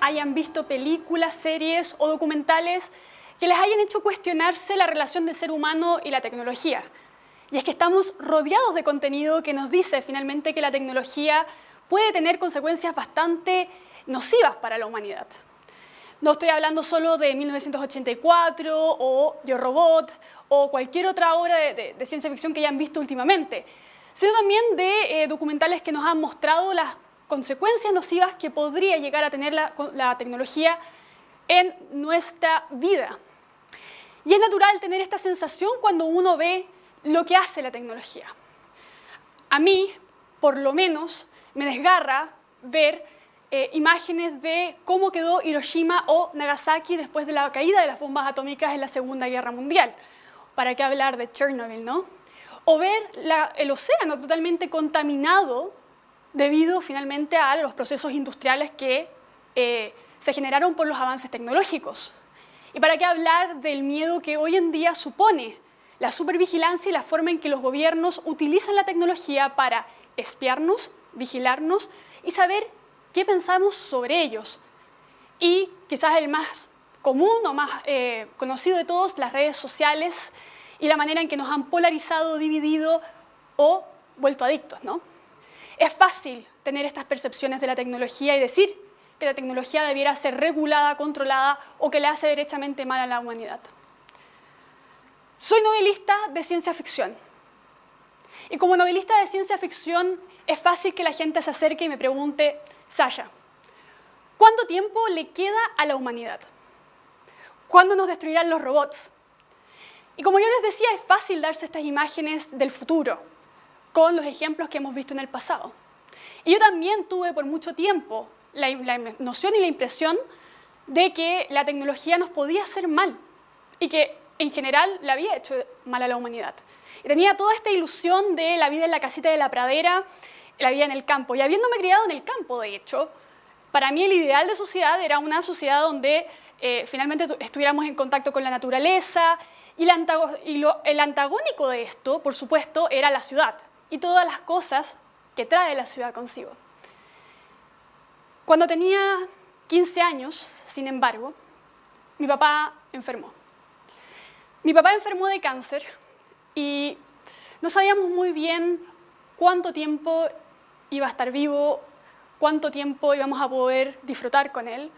hayan visto películas, series o documentales que les hayan hecho cuestionarse la relación del ser humano y la tecnología. Y es que estamos rodeados de contenido que nos dice finalmente que la tecnología puede tener consecuencias bastante nocivas para la humanidad. No estoy hablando solo de 1984 o Yo Robot o cualquier otra obra de ciencia ficción que hayan visto últimamente, sino también de documentales que nos han mostrado las consecuencias nocivas que podría llegar a tener la tecnología en nuestra vida. Y es natural tener esta sensación cuando uno ve lo que hace la tecnología. A mí, por lo menos, me desgarra ver imágenes de cómo quedó Hiroshima o Nagasaki después de la caída de las bombas atómicas en la Segunda Guerra Mundial. ¿Para qué hablar de Chernobyl, no? O ver el océano totalmente contaminado debido finalmente a los procesos industriales que se generaron por los avances tecnológicos. ¿Y para qué hablar del miedo que hoy en día supone la supervigilancia y la forma en que los gobiernos utilizan la tecnología para espiarnos, vigilarnos y saber qué pensamos sobre ellos? Y quizás el más común o más conocido de todos, las redes sociales y la manera en que nos han polarizado, dividido o vuelto adictos, ¿no? Es fácil tener estas percepciones de la tecnología y decir que la tecnología debiera ser regulada, controlada o que le hace derechamente mal a la humanidad. Soy novelista de ciencia ficción. Y como novelista de ciencia ficción es fácil que la gente se acerque y me pregunte: Sasha, ¿cuánto tiempo le queda a la humanidad? ¿Cuándo nos destruirán los robots? Y como yo les decía, es fácil darse estas imágenes del futuro con los ejemplos que hemos visto en el pasado. Y yo también tuve por mucho tiempo la noción y la impresión de que la tecnología nos podía hacer mal y que en general le había hecho mal a la humanidad. Y tenía toda esta ilusión de la vida en la casita de la pradera, la vida en el campo. Y habiéndome criado en el campo, de hecho, para mí el ideal de sociedad era una sociedad donde finalmente estuviéramos en contacto con la naturaleza, y el antagónico de esto, por supuesto, era la ciudad y todas las cosas que trae la ciudad consigo. Cuando tenía 15 años, sin embargo, mi papá enfermó. Mi papá enfermó de cáncer y no sabíamos muy bien cuánto tiempo iba a estar vivo, cuánto tiempo íbamos a poder disfrutar con él.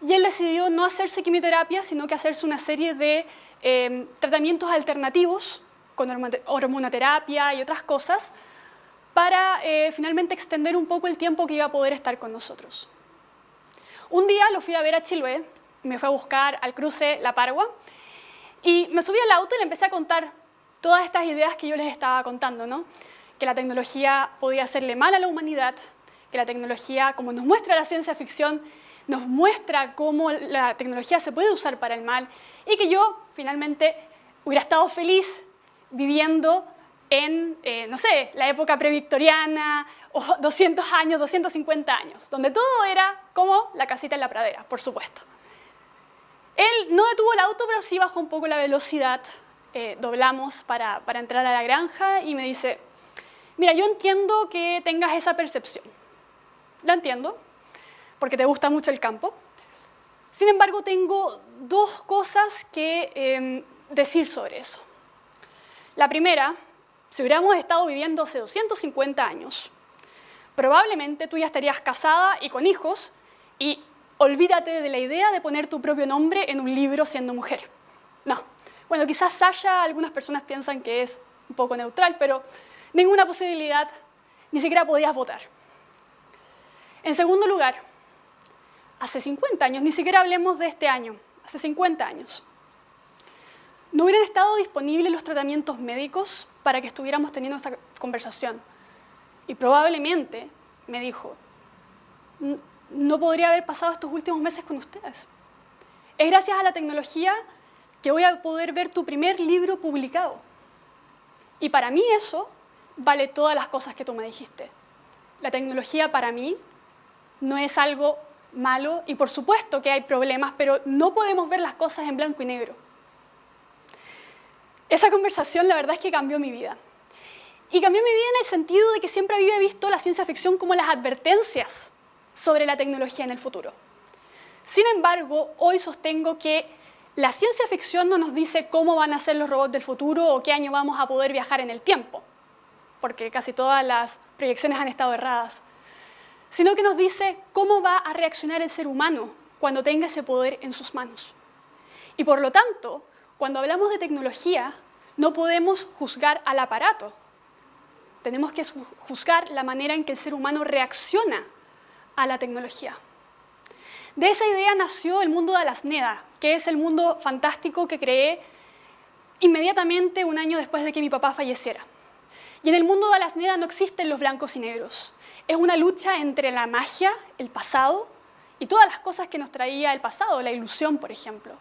Y él decidió no hacerse quimioterapia, sino que hacerse una serie de tratamientos alternativos con hormonoterapia y otras cosas para finalmente extender un poco el tiempo que iba a poder estar con nosotros. Un día lo fui a ver a Chiloé, me fue a buscar al cruce La Pargua y me subí al auto y le empecé a contar todas estas ideas que yo les estaba contando, ¿no? Que la tecnología podía hacerle mal a la humanidad, que la tecnología, como nos muestra la ciencia ficción, nos muestra cómo la tecnología se puede usar para el mal y que yo finalmente hubiera estado feliz viviendo en, no sé, la época previctoriana o 200 años, 250 años, donde todo era como la casita en la pradera, por supuesto. Él no detuvo el auto, pero sí bajó un poco la velocidad, doblamos para entrar a la granja y me dice: mira, yo entiendo que tengas esa percepción, la entiendo, porque te gusta mucho el campo. Sin embargo, tengo dos cosas que decir sobre eso. La primera: si hubiéramos estado viviendo hace 250 años, probablemente tú ya estarías casada y con hijos, y olvídate de la idea de poner tu propio nombre en un libro siendo mujer. No. Bueno, quizás Sasha, algunas personas piensan que es un poco neutral, pero ninguna posibilidad, ni siquiera podías votar. En segundo lugar, hace 50 años, ni siquiera hablemos de este año, hace 50 años, no hubieran estado disponibles los tratamientos médicos para que estuviéramos teniendo esta conversación. Y probablemente, me dijo, no podría haber pasado estos últimos meses con ustedes. Es gracias a la tecnología que voy a poder ver tu primer libro publicado. Y para mí eso vale todas las cosas que tú me dijiste. La tecnología para mí no es algo malo y por supuesto que hay problemas, pero no podemos ver las cosas en blanco y negro. Esa conversación la verdad es que cambió mi vida. Y cambió mi vida en el sentido de que siempre había visto la ciencia ficción como las advertencias sobre la tecnología en el futuro. Sin embargo, hoy sostengo que la ciencia ficción no nos dice cómo van a ser los robots del futuro o qué año vamos a poder viajar en el tiempo, porque casi todas las proyecciones han estado erradas, sino que nos dice cómo va a reaccionar el ser humano cuando tenga ese poder en sus manos. Y por lo tanto, cuando hablamos de tecnología, no podemos juzgar al aparato. Tenemos que juzgar la manera en que el ser humano reacciona a la tecnología. De esa idea nació el mundo de Alasneda, que es el mundo fantástico que creé inmediatamente un año después de que mi papá falleciera. Y en el mundo de Alasneda no existen los blancos y negros. Es una lucha entre la magia, el pasado, y todas las cosas que nos traía el pasado, la ilusión, por ejemplo.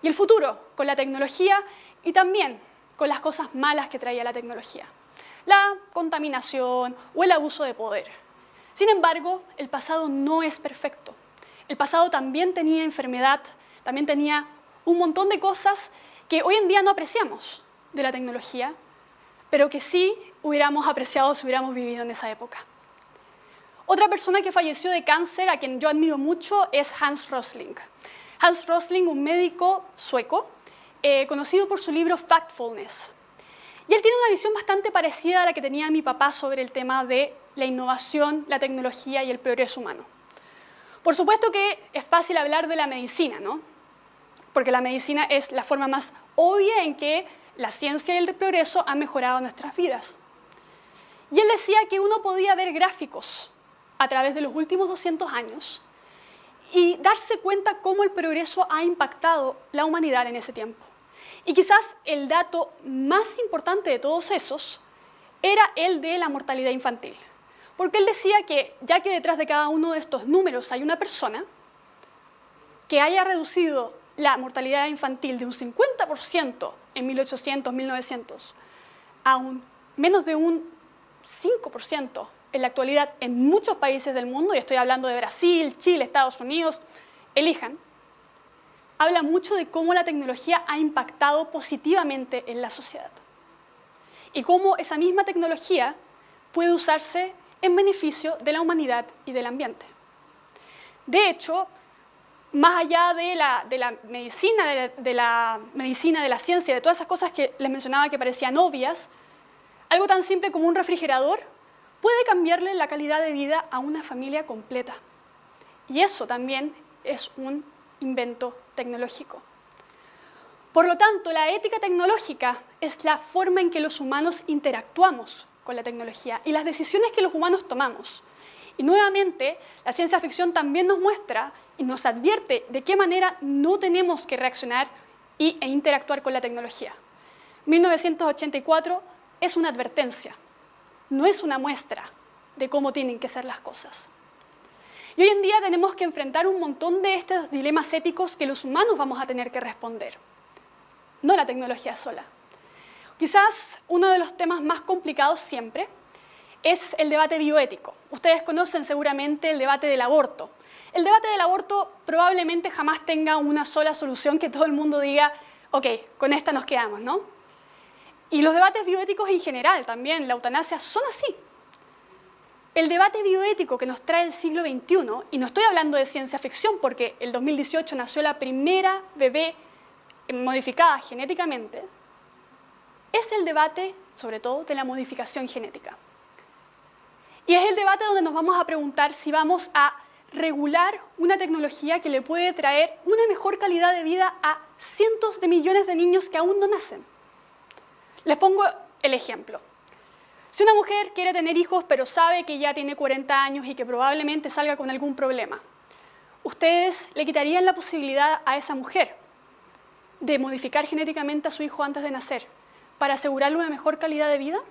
Y el futuro, con la tecnología y también con las cosas malas que traía la tecnología. La contaminación o el abuso de poder. Sin embargo, el pasado no es perfecto. El pasado también tenía enfermedad, también tenía un montón de cosas que hoy en día no apreciamos de la tecnología, pero que sí hubiéramos apreciado si hubiéramos vivido en esa época. Otra persona que falleció de cáncer, a quien yo admiro mucho, es Hans Rosling. Hans Rosling, un médico sueco, conocido por su libro Factfulness. Y él tiene una visión bastante parecida a la que tenía mi papá sobre el tema de la innovación, la tecnología y el progreso humano. Por supuesto que es fácil hablar de la medicina, ¿no? Porque la medicina es la forma más obvia en que la ciencia y el progreso han mejorado nuestras vidas. Y él decía que uno podía ver gráficos a través de los últimos 200 años y darse cuenta cómo el progreso ha impactado la humanidad en ese tiempo. Y quizás el dato más importante de todos esos era el de la mortalidad infantil. Porque él decía que, ya que detrás de cada uno de estos números hay una persona, que haya reducido la mortalidad infantil de un 50% en 1800, 1900, a menos de un 5% en la actualidad en muchos países del mundo, y estoy hablando de Brasil, Chile, Estados Unidos, elijan, habla mucho de cómo la tecnología ha impactado positivamente en la sociedad. Y cómo esa misma tecnología puede usarse en beneficio de la humanidad y del ambiente. De hecho, más allá de la medicina, de la ciencia, de todas esas cosas que les mencionaba que parecían obvias, algo tan simple como un refrigerador puede cambiarle la calidad de vida a una familia completa. Y eso también es un invento tecnológico. Por lo tanto, la ética tecnológica es la forma en que los humanos interactuamos con la tecnología y las decisiones que los humanos tomamos. Y nuevamente, la ciencia ficción también nos muestra y nos advierte de qué manera no tenemos que reaccionar e interactuar con la tecnología. 1984 es una advertencia, no es una muestra de cómo tienen que ser las cosas. Y hoy en día tenemos que enfrentar un montón de estos dilemas éticos que los humanos vamos a tener que responder, no la tecnología sola. Quizás uno de los temas más complicados siempre es el debate bioético. Ustedes conocen seguramente el debate del aborto. El debate del aborto probablemente jamás tenga una sola solución que todo el mundo diga, ok, con esta nos quedamos, ¿no? Y los debates bioéticos en general también, la eutanasia, son así. El debate bioético que nos trae el siglo XXI, y no estoy hablando de ciencia ficción porque el 2018 nació la primera bebé modificada genéticamente, es el debate, sobre todo, de la modificación genética. Y es el debate donde nos vamos a preguntar si vamos a regular una tecnología que le puede traer una mejor calidad de vida a cientos de millones de niños que aún no nacen. Les pongo el ejemplo. Si una mujer quiere tener hijos pero sabe que ya tiene 40 años y que probablemente salga con algún problema, ¿ustedes le quitarían la posibilidad a esa mujer de modificar genéticamente a su hijo antes de nacer para asegurarle una mejor calidad de vida?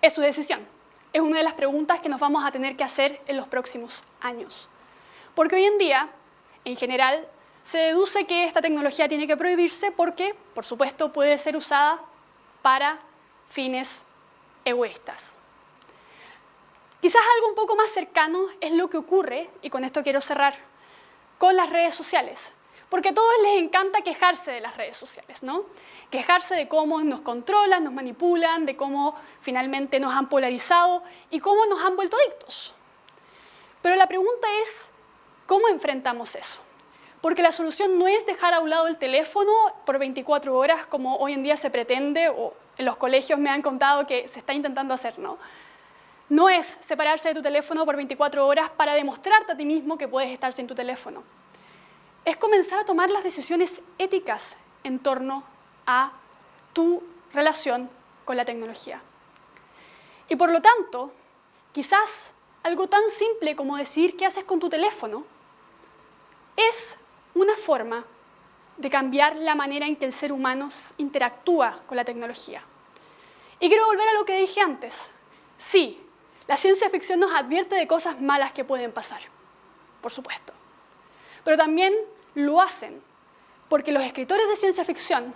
Es su decisión. Es una de las preguntas que nos vamos a tener que hacer en los próximos años. Porque hoy en día, en general, se deduce que esta tecnología tiene que prohibirse porque, por supuesto, puede ser usada para fines egoístas. Quizás algo un poco más cercano es lo que ocurre, y con esto quiero cerrar, con las redes sociales. Porque a todos les encanta quejarse de las redes sociales, ¿no? Quejarse de cómo nos controlan, nos manipulan, de cómo finalmente nos han polarizado y cómo nos han vuelto adictos. Pero la pregunta es, ¿cómo ¿Cómo enfrentamos eso? Porque la solución no es dejar a un lado el teléfono por 24 horas como hoy en día se pretende, o en los colegios me han contado que se está intentando hacer, ¿no? No es separarse de tu teléfono por 24 horas para demostrarte a ti mismo que puedes estar sin tu teléfono. Es comenzar a tomar las decisiones éticas en torno a tu relación con la tecnología. Y por lo tanto, quizás algo tan simple como decir qué haces con tu teléfono es una forma de cambiar la manera en que el ser humano interactúa con la tecnología. Y quiero volver a lo que dije antes. Sí, la ciencia ficción nos advierte de cosas malas que pueden pasar, por supuesto. Pero también lo hacen porque los escritores de ciencia ficción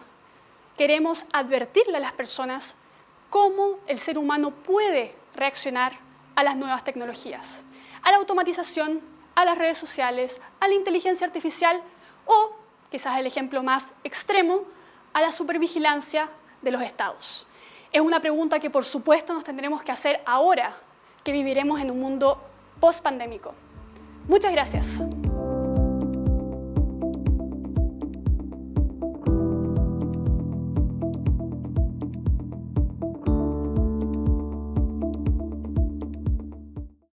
queremos advertirle a las personas cómo el ser humano puede reaccionar a las nuevas tecnologías, a la automatización, a las redes sociales, a la inteligencia artificial o, quizás el ejemplo más extremo, a la supervigilancia de los estados. Es una pregunta que por supuesto nos tendremos que hacer ahora que viviremos en un mundo post-pandémico. Muchas gracias.